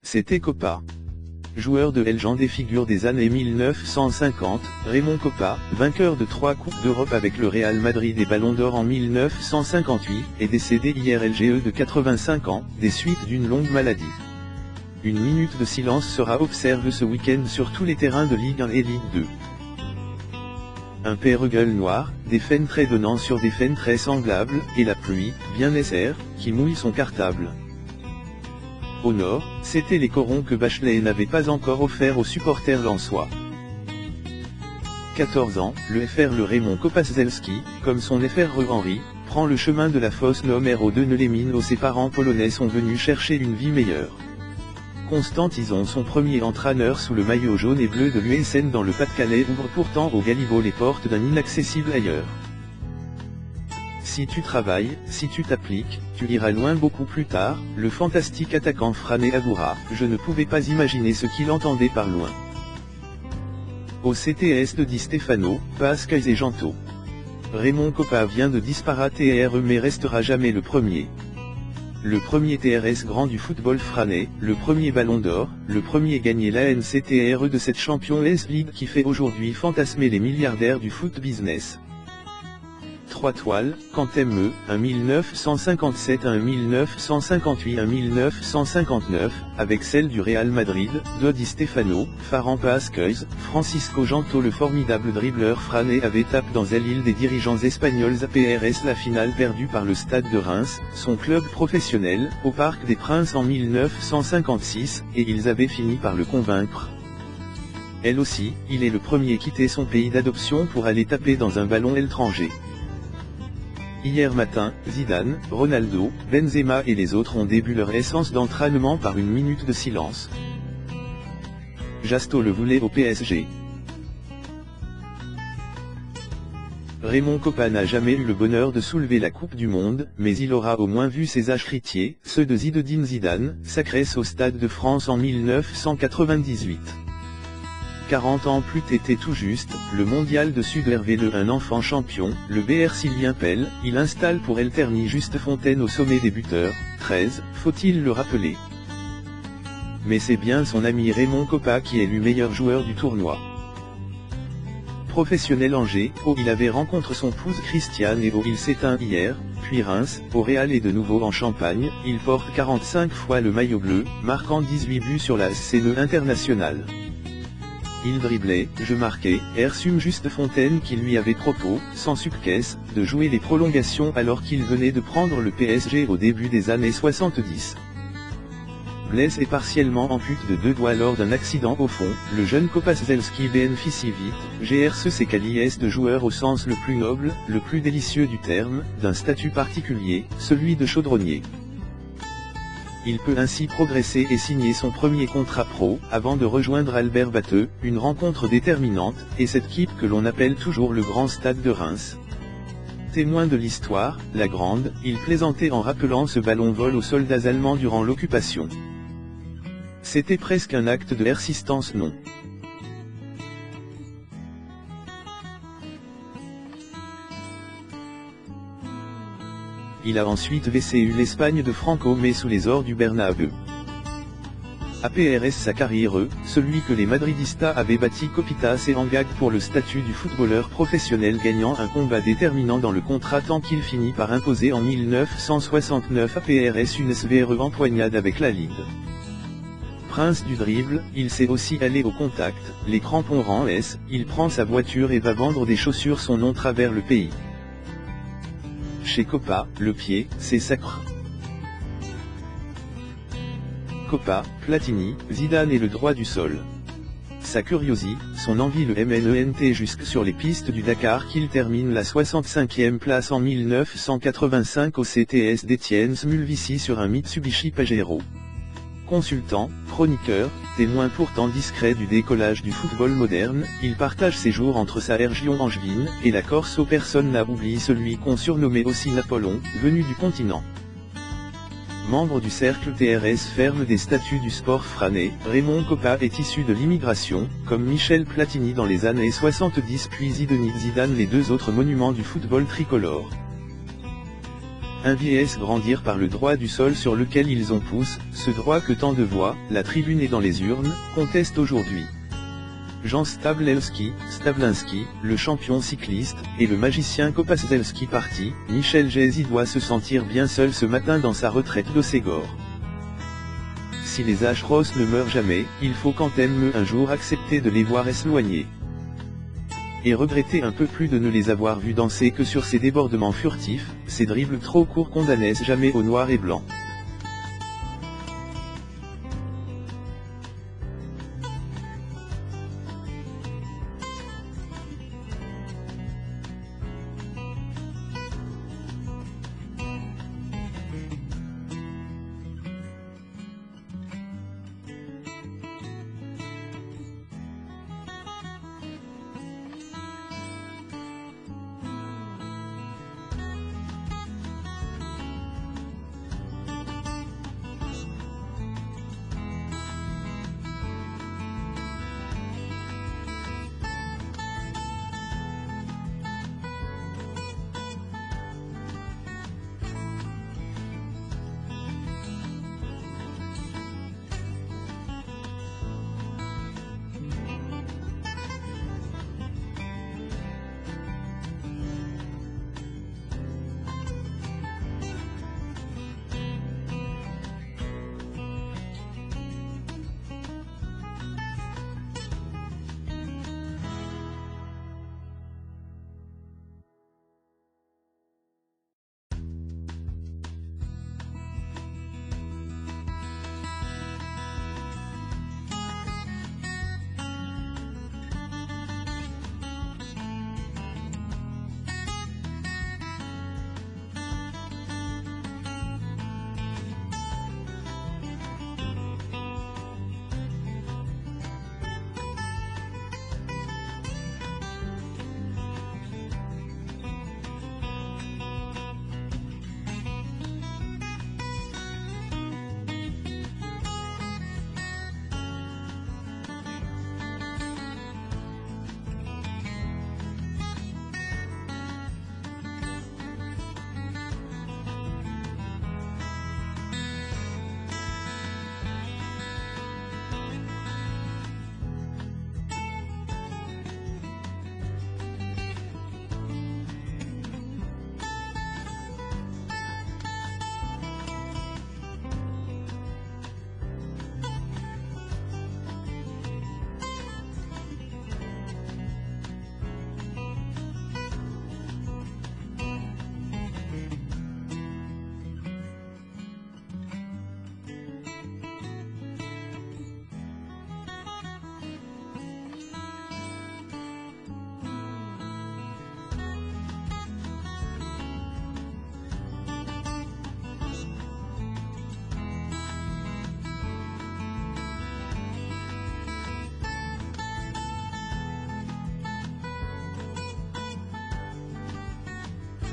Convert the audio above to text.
C'était Coppa. Joueur de Legend et figure des années 1950, Raymond Coppa, vainqueur de 3 Coupes d'Europe avec le Real Madrid et Ballon d'Or en 1958, est décédé hier âgé de 85 ans, des suites d'une longue maladie. Une minute de silence sera observée ce week-end sur tous les terrains de Ligue 1 et Ligue 2. Un périgueule noir, des fenêtres donnant sur des fenêtres semblables, et la pluie, bien nécessaire, qui mouille son cartable. Au nord, c'étaient les corons que Bachelet n'avait pas encore offerts aux supporters lensois. 14 ans, le FR le Raymond Kopaczelski, comme son FR Henri, prend le chemin de la fosse numéro 2 Neulémine où ses parents polonais sont venus chercher une vie meilleure. Constant Izon, son premier entraîneur sous le maillot jaune et bleu de l'USN dans le Pas-de-Calais, ouvre pourtant au Galibo les portes d'un inaccessible ailleurs. Si tu travailles, si tu t'appliques, tu iras loin beaucoup plus tard, le fantastique attaquant Frané avouera, je ne pouvais pas imaginer ce qu'il entendait par loin. Au CTS de Di Stefano, Pascal et Gento. Raymond Coppa vient de disparaître mais restera jamais le premier. Le premier TRS grand du football frané, le premier ballon d'or, le premier gagné la NCTRE de cette Champions League qui fait aujourd'hui fantasmer les milliardaires du foot business. 3 toiles, quand ME, un 1957 un 1958 un 1959, avec celle du Real Madrid, de Di Stefano, Ferran Pasquez, Francisco Gento le formidable dribbleur frané avait tapé dans l'île des dirigeants espagnols à PRS la finale perdue par le Stade de Reims, son club professionnel, au Parc des Princes en 1956, et ils avaient fini par le convaincre. Elle aussi, il est le premier quitté son pays d'adoption pour aller taper dans un ballon étranger. Hier matin, Zidane, Ronaldo, Benzema et les autres ont début leur essence d'entraînement par une minute de silence. Jasto le voulait au PSG. Raymond Coppa n'a jamais eu le bonheur de soulever la Coupe du Monde, mais il aura au moins vu ses héritiers, ceux de Zinedine Zidane, sacrés au Stade de France en 1998. 40 ans plus était tout juste, le mondial de Sud Hervé le un enfant champion, le BR Sylvain Pell, il installe pour Elterny Juste Fontaine au sommet des buteurs, 13, faut-il le rappeler. Mais c'est bien son ami Raymond Coppa qui est élu meilleur joueur du tournoi. Professionnel Angers, où il avait rencontré son épouse Christiane et où il s'éteint hier, puis Reims, au Real et de nouveau en Champagne, il porte 45 fois le maillot bleu, marquant 18 buts sur la scène internationale. Il driblait, je marquais, Ersum Juste Fontaine qui lui avait propos, sans succès, de jouer les prolongations alors qu'il venait de prendre le PSG au début des années 70. Blessé et partiellement ampute de 2 doigts lors d'un accident au fond, le jeune Kopaczelski bénéficie vite, GRC ses qualités de joueur au sens le plus noble, le plus délicieux du terme, d'un statut particulier, celui de chaudronnier. Il peut ainsi progresser et signer son premier contrat pro, avant de rejoindre Albert Batteux, une rencontre déterminante, et cette équipe que l'on appelle toujours le Grand Stade de Reims. Témoin de l'histoire, la grande, il plaisantait en rappelant ce ballon vol aux soldats allemands durant l'occupation. C'était presque un acte de résistance non. Il a ensuite vécu l'Espagne de Franco mais sous les ors du Bernabéu. À PRS sa carrière, celui que les madridistas avaient bâti Copitas et Angag pour le statut du footballeur professionnel gagnant un combat déterminant dans le contrat tant qu'il finit par imposer en 1969 à PRS une sévère empoignade avec la Ligue. Prince du dribble, il sait aussi aller au contact, les crampons rang S, il prend sa voiture et va vendre des chaussures son nom travers le pays. Chez Coppa, le pied, c'est sacré. Coppa, Platini, Zidane et le droit du sol. Sa curiosité, son envie le MNENT jusque sur les pistes du Dakar qu'il termine la 65e place en 1985 au CTS d'Étienne Smulvici sur un Mitsubishi Pajero. Consultant, chroniqueur, témoin pourtant discret du décollage du football moderne, il partage ses jours entre sa région angevine, et la Corse où personne n'a oublié celui qu'on surnommait aussi Napoléon, venu du continent. Membre du cercle TRS ferme des statuts du sport frané, Raymond Coppa est issu de l'immigration, comme Michel Platini dans les années 70 puis Zinedine Zidane les deux autres monuments du football tricolore. un vs grandir par le droit du sol sur lequel ils ont poussé, ce droit que tant de voix, la tribune et dans les urnes, contestent aujourd'hui. Jean Stablinski, le champion cycliste, et le magicien Kopaczelski parti, Michel Gézy doit se sentir bien seul ce matin dans sa retraite d'Ossegor. Si les Ashros ne meurent jamais, il faut quand même un jour accepter de les voir s'éloigner. Et regretter un peu plus de ne les avoir vus danser que sur ces débordements furtifs, ces dribbles trop courts qu'on ne naissent jamais au noir et blanc.